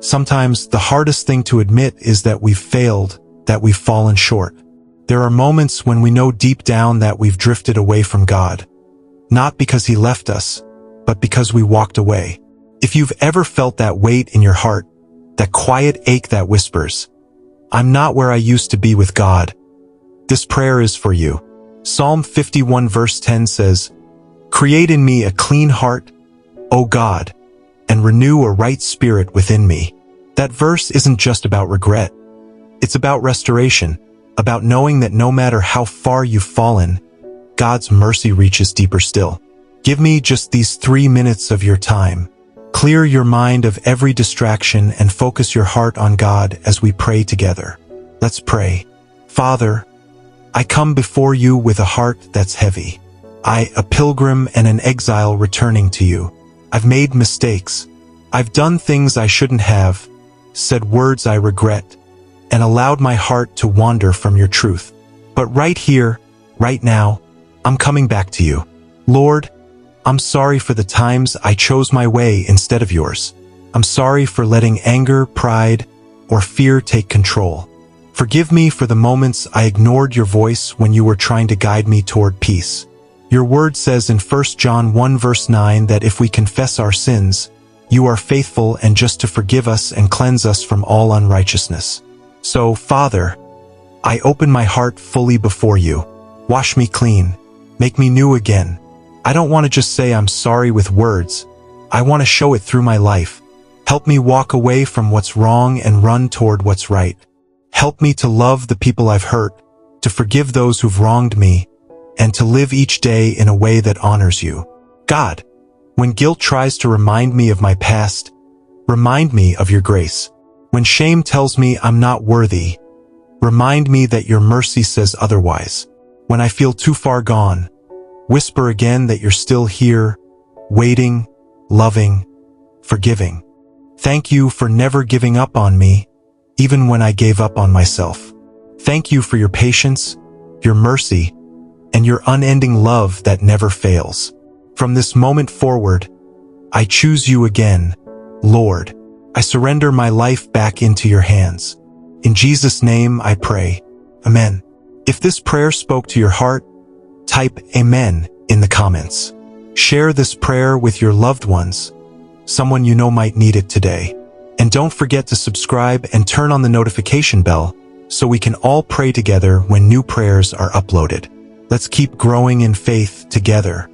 Sometimes the hardest thing to admit is that we've failed, that we've fallen short. There are moments when we know deep down that we've drifted away from God. Not because He left us, but because we walked away. If you've ever felt that weight in your heart, that quiet ache that whispers, "I'm not where I used to be with God," this prayer is for you. Psalm 51 verse 10 says, "Create in me a clean heart, O God, and renew a right spirit within me." That verse isn't just about regret. It's about restoration, about knowing that no matter how far you've fallen, God's mercy reaches deeper still. Give me just these 3 minutes of your time. Clear your mind of every distraction and focus your heart on God as we pray together. Let's pray. Father, I come before you with a heart that's heavy. I, a pilgrim and an exile returning to you. I've made mistakes. I've done things I shouldn't have, said words I regret, and allowed my heart to wander from your truth. But right here, right now, I'm coming back to you. Lord, I'm sorry for the times I chose my way instead of yours. I'm sorry for letting anger, pride, or fear take control. Forgive me for the moments I ignored your voice when you were trying to guide me toward peace. Your word says in 1 John 1 verse 9 that if we confess our sins, you are faithful and just to forgive us and cleanse us from all unrighteousness. So, Father, I open my heart fully before you. Wash me clean. Make me new again. I don't want to just say I'm sorry with words. I want to show it through my life. Help me walk away from what's wrong and run toward what's right. Help me to love the people I've hurt, to forgive those who've wronged me, and to live each day in a way that honors you. God, when guilt tries to remind me of my past, remind me of your grace. When shame tells me I'm not worthy, remind me that your mercy says otherwise. When I feel too far gone, whisper again that you're still here, waiting, loving, forgiving. Thank you for never giving up on me, even when I gave up on myself. Thank you for your patience, your mercy, and your unending love that never fails. From this moment forward, I choose you again, Lord. I surrender my life back into your hands. In Jesus' name I pray. Amen. If this prayer spoke to your heart, type Amen in the comments. Share this prayer with your loved ones. Someone you know might need it today. And don't forget to subscribe and turn on the notification bell so we can all pray together when new prayers are uploaded. Let's keep growing in faith together.